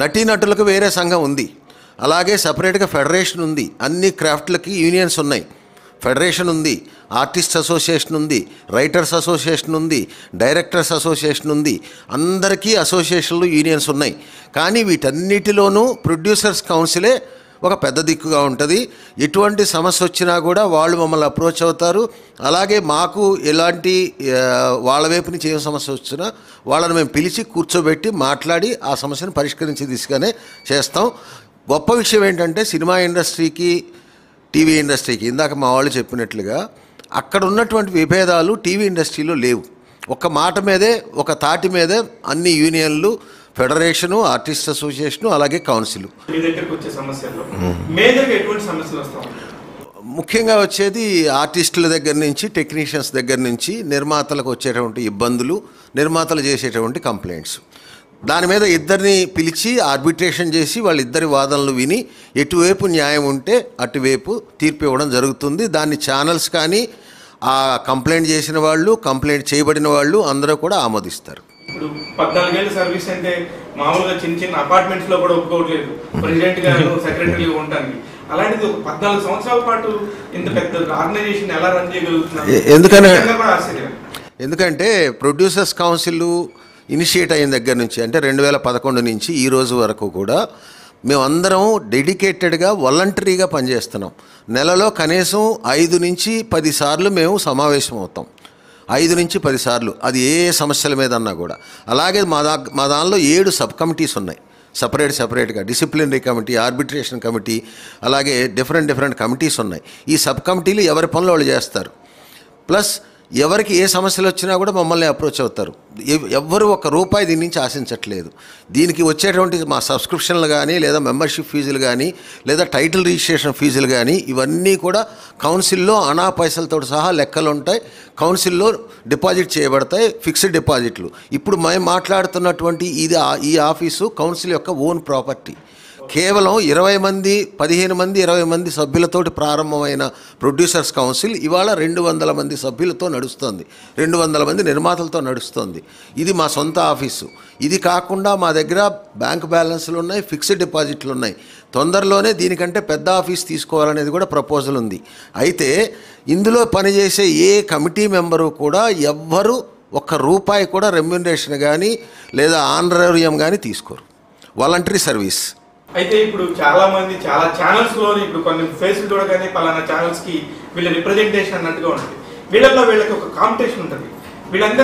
నటీనటులకు వేరే సంఘం ఉంది, అలాగే సపరేట్గా ఫెడరేషన్ ఉంది, అన్ని క్రాఫ్ట్లకి యూనియన్స్ ఉన్నాయి, ఫెడరేషన్ ఉంది, ఆర్టిస్ట్ అసోసియేషన్ ఉంది, రైటర్స్ అసోసియేషన్ ఉంది, డైరెక్టర్స్ అసోసియేషన్ ఉంది, అందరికీ అసోసియేషన్లు యూనియన్స్ ఉన్నాయి. కానీ వీటన్నిటిలోనూ ప్రొడ్యూసర్స్ కౌన్సిలే ఒక పెద్ద దిక్కుగా ఉంటుంది. ఎటువంటి సమస్య వచ్చినా కూడా వాళ్ళు మమ్మల్ని అప్రోచ్ అవుతారు. అలాగే మాకు ఎలాంటి వాళ్ళ వైపు నుంచి ఏం సమస్య వచ్చినా వాళ్ళని మేము పిలిచి కూర్చోబెట్టి మాట్లాడి ఆ సమస్యను పరిష్కరించే దిశగానే చేస్తాం. గొప్ప విషయం ఏంటంటే సినిమా ఇండస్ట్రీకి, టీవీ ఇండస్ట్రీకి ఇందాక మా వాళ్ళు చెప్పినట్లుగా అక్కడ ఉన్నటువంటి విభేదాలు టీవీ ఇండస్ట్రీలో లేవు. ఒక మాట మీదే, ఒక తాటి మీదే అన్ని యూనియన్లు, ఫెడరేషను, ఆర్టిస్ట్ అసోసియేషను, అలాగే కౌన్సిల్. ముఖ్యంగా వచ్చేది ఆర్టిస్టుల దగ్గర నుంచి, టెక్నీషియన్స్ దగ్గర నుంచి నిర్మాతలకు వచ్చేటువంటి ఇబ్బందులు, నిర్మాతలు చేసేటువంటి కంప్లైంట్స్. దాని మీద ఇద్దరిని పిలిచి ఆర్బిట్రేషన్ చేసి వాళ్ళిద్దరి వాదనలు విని ఎటువైపు న్యాయం ఉంటే అటువైపు తీర్పు ఇవ్వడం జరుగుతుంది. దాన్ని ఛానల్స్ కానీ, ఆ కంప్లైంట్ చేసిన వాళ్ళు, కంప్లైంట్ చేయబడిన వాళ్ళు అందరూ కూడా ఆమోదిస్తారు. ఇప్పుడు 14 ఏళ్ళ సర్వీస్ అంటే మామూలుగా చిన్న చిన్న అపార్ట్మెంట్స్ లో కూడా ఒప్పుకోవట్లేదు ప్రెసిడెంట్ గారు, సెక్రటరీగా ఉండడానికి. అలాంటిది ఒక 14 సంవత్సరాల పాటు ఇంత పెద్ద ఆర్గనైజేషన్ ఎలా రన్ చేయగలుగుతున్నారు? ఎందుకంటే ప్రొడ్యూసర్స్ కౌన్సిల్ ఇనిషియేట్ అయిన దగ్గర నుంచి, అంటే 2011 నుంచి ఈ రోజు వరకు కూడా మేమందరం డెడికేటెడ్గా వాలంటరీగా పనిచేస్తున్నాం. నెలలో కనీసం 5 నుంచి 10 సార్లు మేము సమావేశం అవుతాం. 5 నుంచి 10 సార్లు, అది ఏ సమస్యల మీద అన్నా కూడా. అలాగే మా దానిలో 7 సబ్ కమిటీస్ ఉన్నాయి, సపరేట్గా డిసిప్లినరీ కమిటీ, ఆర్బిట్రేషన్ కమిటీ, అలాగే డిఫరెంట్ కమిటీస్ ఉన్నాయి. ఈ సబ్ కమిటీలు ఎవరి పనులు వాళ్ళు చేస్తారు. ప్లస్ ఎవరికి ఏ సమస్యలు వచ్చినా కూడా మమ్మల్ని అప్రోచ్ అవుతారు. ఎవ్వరు ₹1 దీని నుంచి ఆశించట్లేదు. దీనికి వచ్చేటువంటి మా సబ్స్క్రిప్షన్లు కానీ, లేదా మెంబర్షిప్ ఫీజులు కానీ, లేదా టైటిల్ రిజిస్ట్రేషన్ ఫీజులు కానీ, ఇవన్నీ కూడా కౌన్సిల్లో అనా పైసలతో సహా లెక్కలు ఉంటాయి. కౌన్సిల్లో డిపాజిట్ చేయబడతాయి, ఫిక్స్డ్ డిపాజిట్లు. ఇప్పుడు మేము మాట్లాడుతున్నటువంటి ఈ ఆఫీసు కౌన్సిల్ యొక్క ఓన్ ప్రాపర్టీ. కేవలం 20 మంది, 15 మంది, 20 మంది సభ్యులతోటి ప్రారంభమైన ప్రొడ్యూసర్స్ కౌన్సిల్ ఇవాళ 200 మంది సభ్యులతో నడుస్తుంది, 200 మంది నిర్మాతలతో నడుస్తుంది. ఇది మా సొంత ఆఫీసు. ఇది కాకుండా మా దగ్గర బ్యాంక్ బ్యాలెన్స్లు ఉన్నాయి, ఫిక్స్డ్ డిపాజిట్లు ఉన్నాయి. తొందరలోనే దీనికంటే పెద్ద ఆఫీస్ తీసుకోవాలనేది కూడా ప్రపోజల్ ఉంది. అయితే ఇందులో పనిచేసే ఏ కమిటీ మెంబరు కూడా ఎవ్వరు ₹1 కూడా రెమ్యూనరేషన్ కానీ లేదా ఆనరేరియం కానీ తీసుకోరు. Voluntary service. అయితే ఇప్పుడు చాలా మంది చాలా ఛానల్స్ లో ఇప్పుడు కొన్ని ఫేస్లు చూడగానే పలానా ఛానల్స్ కి వీళ్ళ రిప్రజెంటేషన్ అన్నట్టుగా ఉంటుంది. వీళ్ళకి ఒక కాంపిటీషన్ ఉంటుంది. వీళ్ళందరూ